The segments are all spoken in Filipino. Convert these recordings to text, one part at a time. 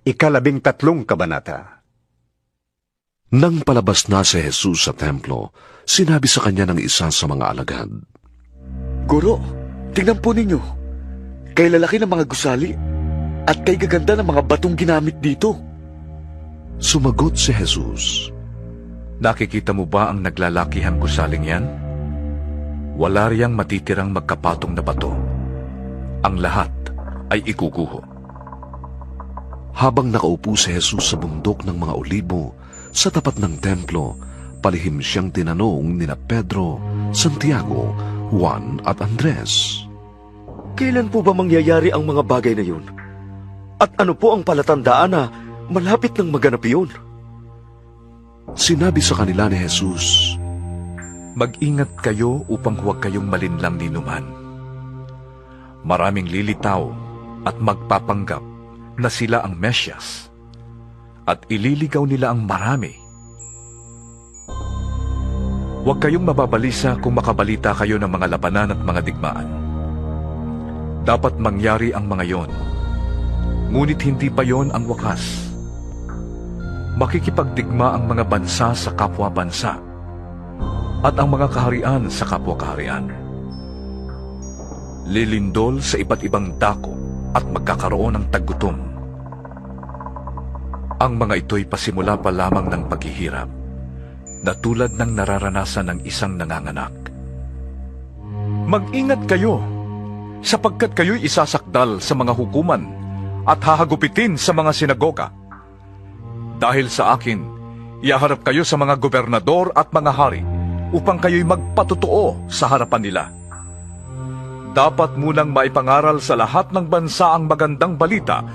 13 kabanata. Nang palabas na si Jesus sa templo, sinabi sa kanya ng isa sa mga alagad, Guro, tingnan po ninyo. Kay lalaki ng mga gusali at kay gaganda ng mga batong ginamit dito. Sumagot si Jesus, Nakikita mo ba ang naglalakihang gusaling yan? Wala riyang matitirang magkapatong na bato. Ang lahat ay ikuguho. Habang nakaupo si Jesus sa bundok ng mga olibo, sa tapat ng templo, palihim siyang tinanong nina Pedro, Santiago, Juan at Andres. Kailan po ba mangyayari ang mga bagay na yun? At ano po ang palatandaan na malapit nang maganap yun? Sinabi sa kanila ni Jesus, Mag-ingat kayo upang huwag kayong malinlang ninuman. Maraming lilitaw at magpapanggap na sila ang Mesyas at ililigaw nila ang marami. Huwag kayong mababalisa kung makabalita kayo ng mga labanan at mga digmaan. Dapat mangyari ang mga yon, ngunit hindi pa yon ang wakas. Makikipagdigma ang mga bansa sa kapwa-bansa at ang mga kaharian sa kapwa-kaharian. Lilindol sa iba't ibang dako at magkakaroon ng taggutom. Ang mga ito'y pasimula pa lamang ng paghihirap na tulad ng nararanasan ng isang nanganganak. Mag-ingat kayo sapagkat kayo'y isasakdal sa mga hukuman at hahagupitin sa mga sinagoga. Dahil sa akin, iaharap kayo sa mga gobernador at mga hari upang kayo'y magpatotoo sa harapan nila. Dapat munang maipangaral sa lahat ng bansa ang magandang balita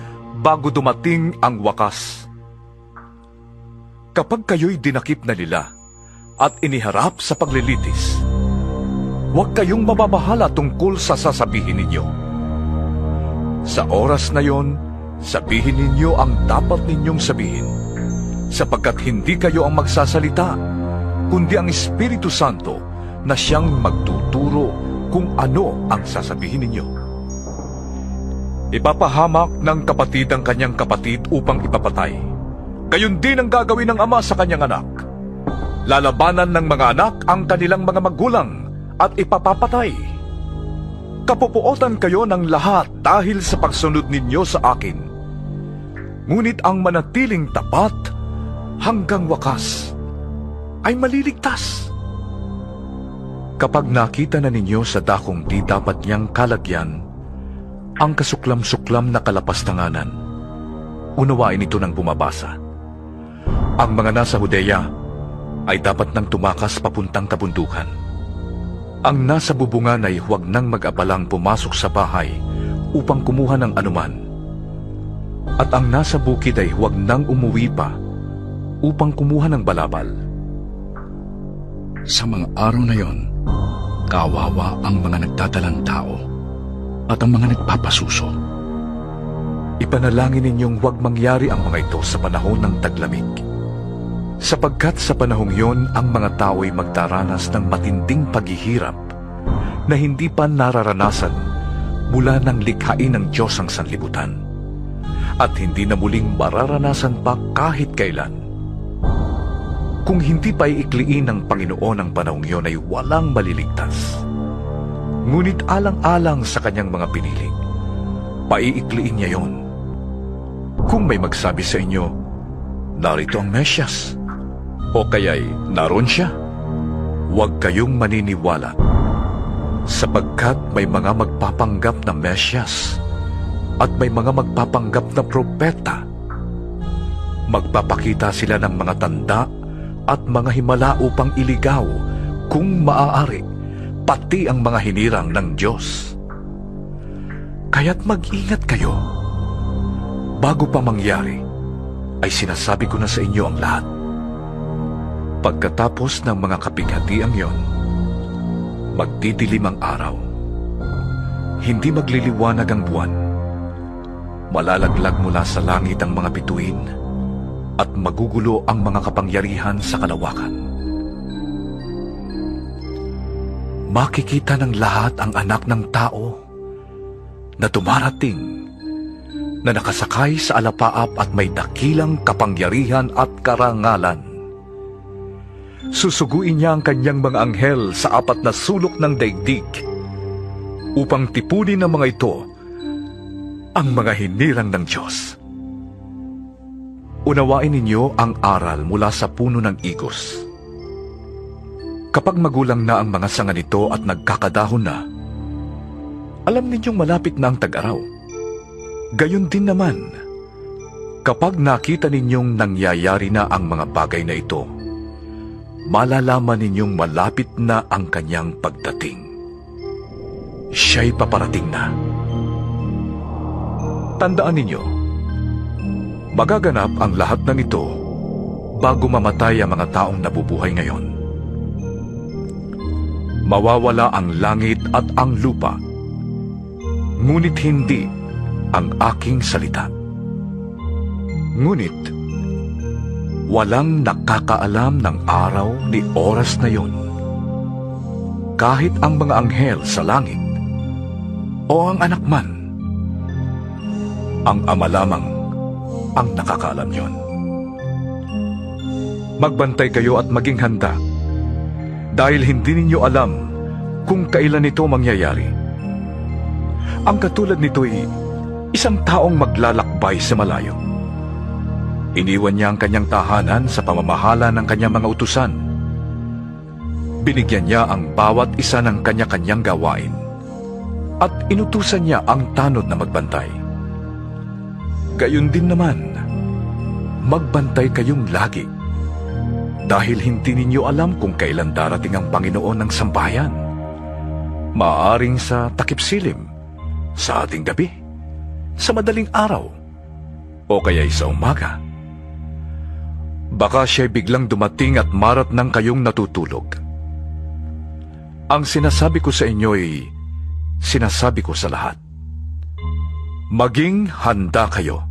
bago dumating ang wakas. Kapag kayo'y dinakip na nila at iniharap sa paglilitis, huwag kayong mababahala tungkol sa sasabihin ninyo. Sa oras na yon, sabihin ninyo ang dapat ninyong sabihin, sapagkat hindi kayo ang magsasalita, kundi ang Espiritu Santo na siyang magtuturo kung ano ang sasabihin ninyo. Ipapahamak ng kapatid ang kanyang kapatid upang ipapatay. Gayon din ang gagawin ng ama sa kanyang anak. Lalabanan ng mga anak ang kanilang mga magulang at ipapapatay. Kapupuotan kayo ng lahat dahil sa pagsunod ninyo sa akin. Ngunit ang manatiling tapat hanggang wakas ay maliligtas. Kapag nakita na ninyo sa dakong di dapat niyang kalagyan ang kasuklam-suklam na kalapastanganan, unawain ito ng bumabasa. Ang mga nasa Judea ay dapat nang tumakas papuntang kabundukan. Ang nasa bubungan ay huwag nang mag-abalang pumasok sa bahay upang kumuha ng anuman. At ang nasa bukid ay huwag nang umuwi pa upang kumuha ng balabal. Sa mga araw na yon, kawawa ang mga nagdadalang tao at ang mga nagpapasuso. Ipanalangin ninyong huwag mangyari ang mga ito sa panahon ng taglamig. Sapagkat sa panahong yon, ang mga tao'y magdaranas ng matinding paghihirap na hindi pa nararanasan mula ng likhain ng Diyos ang sanlibutan, at hindi na muling mararanasan pa kahit kailan. Kung hindi pa iikliin ng Panginoon ang panahong yon ay walang maliligtas. Ngunit alang-alang sa kanyang mga pinili, paiikliin niya yon. Kung may magsabi sa inyo, narito ang Mesyas, o kaya'y naroon siya, huwag kayong maniniwala, sapagkat may mga magpapanggap na Mesyas at may mga magpapanggap na propeta. Magpapakita sila ng mga tanda at mga himala upang iligaw, kung maaari, pati ang mga hinirang ng Diyos. Kaya't mag-ingat kayo. Bago pa mangyari, ay sinasabi ko na sa inyo ang lahat. Pagkatapos ng mga kapighatiang yon, magdidilim ang araw. Hindi magliliwanag ang buwan. Malalaglag mula sa langit ang mga bituin, at magugulo ang mga kapangyarihan sa kalawakan. Makikita ng lahat ang anak ng tao na dumarating na nakasakay sa alapaap at may dakilang kapangyarihan at karangalan. Susuguin niya ang kanyang mga anghel sa 4 na sulok ng daigdig upang tipunin ng mga ito ang mga hinirang ng Diyos. Unawain ninyo ang aral mula sa puno ng igos. Kapag magulang na ang mga sanga nito at nagkakadahon na, alam ninyong malapit na ang tag-araw. Gayon din naman, kapag nakita ninyong nangyayari na ang mga bagay na ito, malalaman ninyong malapit na ang kanyang pagdating. Siya'y paparating na. Tandaan ninyo, magaganap ang lahat ng ito bago mamatay ang mga taong nabubuhay ngayon. Mawawala ang langit at ang lupa, ngunit hindi ang aking salita. Ngunit, walang nakakaalam ng araw ni oras na yon, kahit ang mga anghel sa langit o ang anak man. Ang Ama lamang ang nakakaalam yon. Magbantay kayo at maging handa, dahil hindi ninyo alam kung kailan ito mangyayari. Ang katulad nito'y isang taong maglalakbay sa malayo. Iniwan niya ang kanyang tahanan sa pamamahala ng kanyang mga utusan. Binigyan niya ang bawat isa ng kanya-kanyang gawain at inutusan niya ang tanod na magbantay. Gayon din naman, magbantay kayong lagi, dahil hindi ninyo alam kung kailan darating ang Panginoon ng sambahayan. Maaring sa takip-silim, sa ating gabi, sa madaling araw, o kaya'y sa umaga. Baka siya'y biglang dumating at marat ng kayong natutulog. Ang sinasabi ko sa inyo'y sinasabi ko sa lahat. Maging handa kayo,